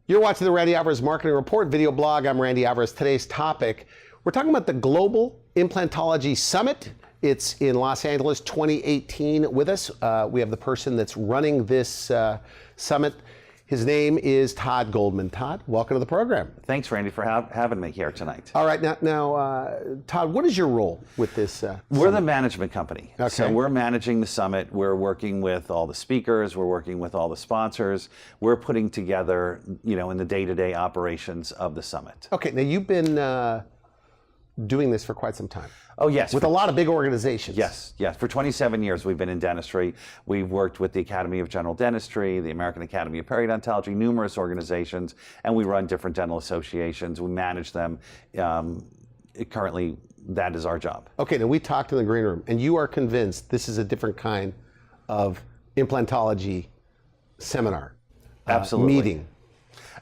You're watching the Randy Alvarez Marketing Report video blog. I'm Randy Alvarez. Today's topic, we're talking about the Global Implantology Summit. It's in Los Angeles 2018 with us. We have the person that's running this summit. His name is Todd Goldman. Todd, welcome to the program. Thanks, Randy, for having me here tonight. All right, now Todd, what is your role with this We're summit? The management company. Okay. So we're managing the summit. We're working with all the speakers. We're working with all the sponsors. We're putting together, in the day-to-day operations of the summit. Okay, now you've been doing this for quite some time. Oh, yes. With a lot of big organizations. Yes. For 27 years, we've been in dentistry. We've worked with the Academy of General Dentistry, the American Academy of Periodontology, numerous organizations, and we run different dental associations. We manage them. Currently, that is our job. Okay, now we talked in the green room, and you are convinced this is a different kind of implantology seminar. Absolutely. Meeting.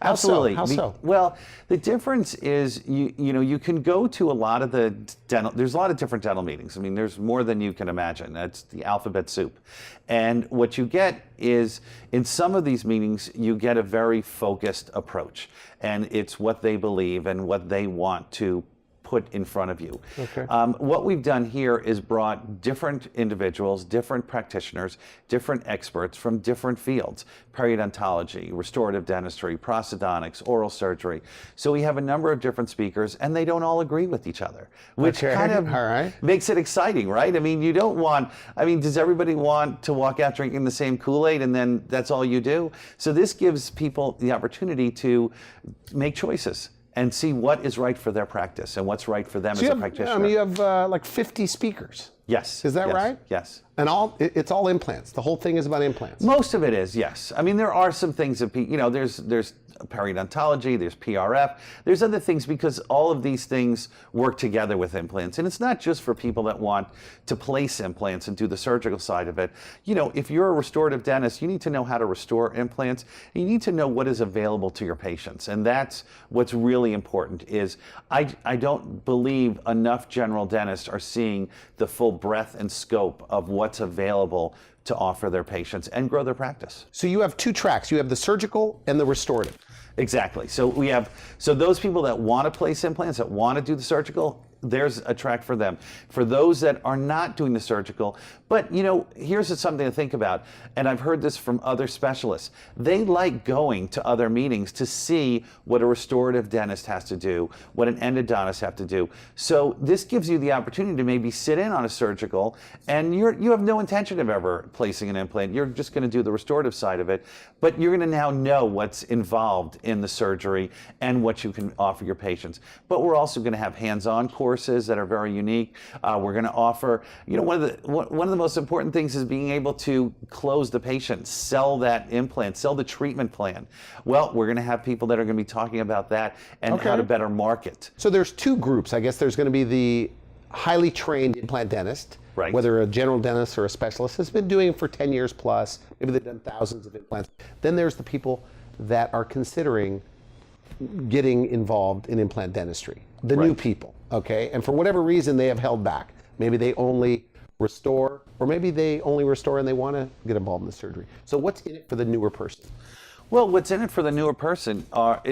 Absolutely. How so? Well, the difference is you can go to a lot of the dental, there's a lot of different dental meetings. I mean, there's more than you can imagine. That's the alphabet soup. And what you get is, in some of these meetings, you get a very focused approach. And it's what they believe and what they want to put in front of you. Okay. What we've done here is brought different individuals, different practitioners, different experts from different fields: periodontology, restorative dentistry, prosthodontics, oral surgery. So we have a number of different speakers, and they don't all agree with each other, which kind of makes it exciting, right? I mean, does everybody want to walk out drinking the same Kool-Aid and then that's all you do? So this gives people the opportunity to make choices and see what is right for their practice and what's right for them as a practitioner. You have like 50 speakers. Yes. Is that right? Yes. And it's all implants. The whole thing is about implants. Most of it is, yes. I mean, there are some things that, there's periodontology, there's PRF, there's other things, because all of these things work together with implants. And it's not just for people that want to place implants and do the surgical side of it. If you're a restorative dentist, you need to know how to restore implants. You need to know what is available to your patients. And that's what's really important. Is I don't believe enough general dentists are seeing the full breadth and scope of what's available to offer their patients and grow their practice. So you have two tracks. You have the surgical and the restorative. Exactly. So those people that want to place implants, that want to do the surgical, there's a track for them. For those that are not doing the surgical, but here's something to think about, and I've heard this from other specialists. They like going to other meetings to see what a restorative dentist has to do, what an endodontist have to do. So this gives you the opportunity to maybe sit in on a surgical, and you have no intention of ever placing an implant. You're just going to do the restorative side of it, but you're going to now know what's involved in the surgery and what you can offer your patients. But we're also going to have hands-on courses that are very unique. We're going to offer, one of the most important things is being able to close the patient, sell that implant, sell the treatment plan. Well, we're going to have people that are going to be talking about that and how to better market. So there's two groups. I guess there's going to be the highly trained implant dentist, right, whether a general dentist or a specialist, has been doing it for 10 years plus. Maybe they've done thousands of implants. Then there's the people that are considering getting involved in implant dentistry, the new people, okay? And for whatever reason, they have held back. Maybe they only restore, or maybe they only restore and they want to get involved in the surgery. So what's in it for the newer person? Well, what's in it for the newer person are,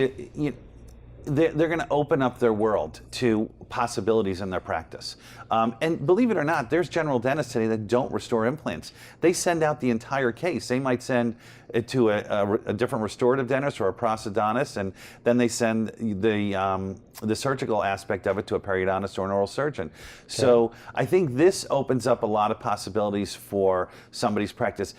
they're going to open up their world to possibilities in their practice. And believe it or not, there's general dentists today that don't restore implants. They send out the entire case. They might send it to a different restorative dentist or a prosthodontist, and then they send the surgical aspect of it to a periodontist or an oral surgeon. Okay. So I think this opens up a lot of possibilities for somebody's practice.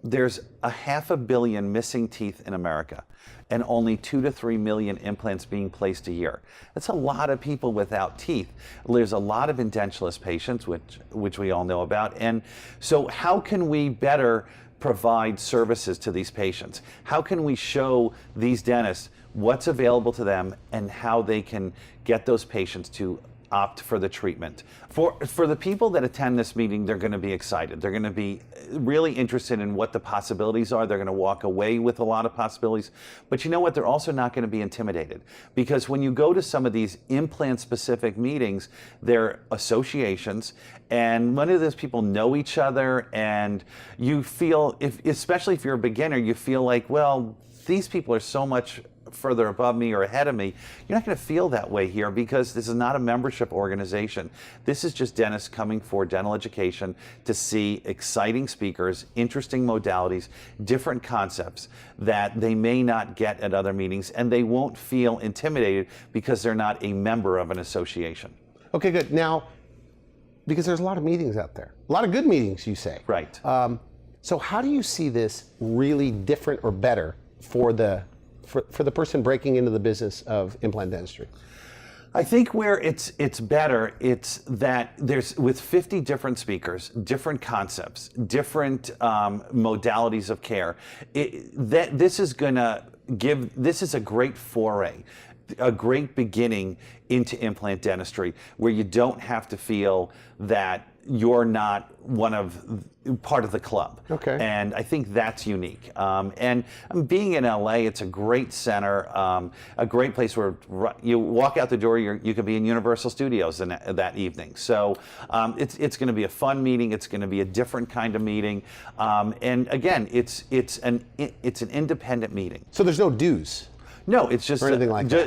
There's 500 million missing teeth in America, and only 2 to 3 million implants being placed a year. That's a lot of people without teeth. There's a lot of edentulous patients, which we all know about. And so how can we better provide services to these patients? How can we show these dentists what's available to them and how they can get those patients to opt for the treatment? For the people that attend this meeting, they're going to be excited. They're going to be really interested in what the possibilities are. They're going to walk away with a lot of possibilities. But you know what? They're also not going to be intimidated, because when you go to some of these implant-specific meetings, they're associations, and many of those people know each other, and you feel, especially if you're a beginner, you feel like, well, these people are so much further above me or ahead of me. You're not going to feel that way here because this is not a membership organization. This is just dentists coming for dental education to see exciting speakers, interesting modalities, different concepts that they may not get at other meetings, and they won't feel intimidated because they're not a member of an association. Okay, good. Now, because there's a lot of meetings out there, a lot of good meetings, you say. Right. So how do you see this really different or better for the person breaking into the business of implant dentistry? I think where it's better, it's that there's with 50 different speakers, different concepts, different modalities of care. This is a great foray, a great beginning into implant dentistry, where you don't have to feel that you're not part of the club. Okay. And I think that's unique. And being in LA, it's a great center, a great place where you walk out the door, you could be in Universal Studios that evening. So it's going to be a fun meeting. It's going to be a different kind of meeting. And again, it's an independent meeting. So there's no dues? No, it's just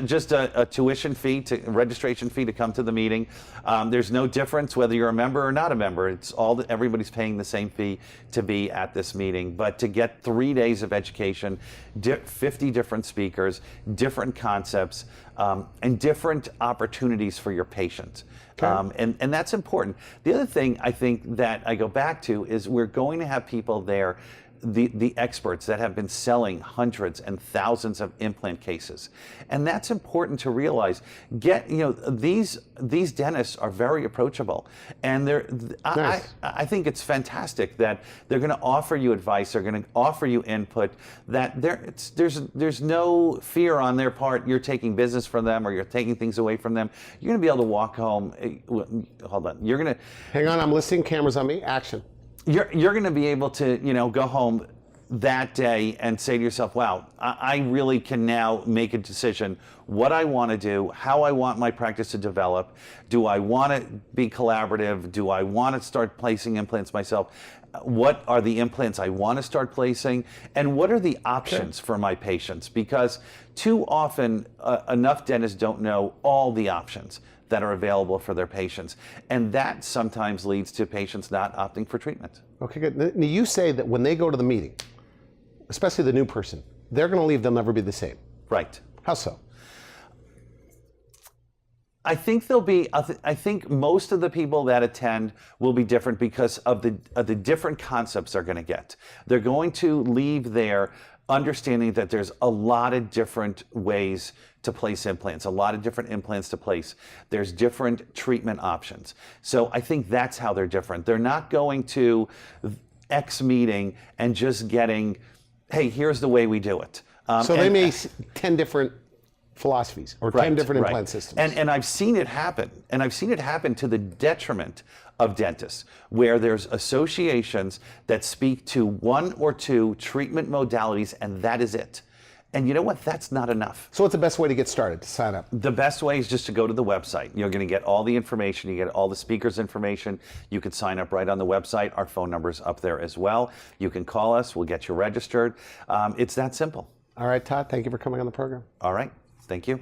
just a tuition fee, registration fee to come to the meeting. There's no difference whether you're a member or not a member. It's everybody's paying the same fee to be at this meeting. But to get 3 days of education, 50 different speakers, different concepts, and different opportunities for your patients. Okay. And that's important. The other thing I think that I go back to is we're going to have people there, the experts that have been selling hundreds and thousands of implant cases, and that's important to realize. These dentists are very approachable, and Nice. I think it's fantastic that they're going to offer you advice, they're going to offer you input. That there's no fear on their part. You're taking business from them or you're taking things away from them. You're going to be able to walk home. Hold on. You're going to hang on. I'm listening. Cameras on me. Action. You're going to be able to, go home that day and say to yourself, wow, I really can now make a decision what I want to do, how I want my practice to develop. Do I want to be collaborative? Do I want to start placing implants myself? What are the implants I want to start placing? And what are the options for my patients? Because too often, enough dentists don't know all the options that are available for their patients. And that sometimes leads to patients not opting for treatment. Okay, good. Now, you say that when they go to the meeting, especially the new person, they're going to leave, they'll never be the same. Right. How so? I think I think most of the people that attend will be different because of the different concepts they're going to get. They're going to leave there understanding that there's a lot of different ways to place implants, a lot of different implants to place. There's different treatment options. So I think that's how they're different. They're not going to X meeting and just getting, hey, here's the way we do it. So they may 10 different philosophies or 10 different implant systems. And I've seen it happen. And I've seen it happen to the detriment of dentists, where there's associations that speak to 1 or 2 treatment modalities, and that is it. And you know what? That's not enough. So what's the best way to get started, to sign up? The best way is just to go to the website. You're going to get all the information. You get all the speakers' information. You can sign up right on the website. Our phone number's up there as well. You can call us. We'll get you registered. It's that simple. All right, Todd, thank you for coming on the program. All right. Thank you.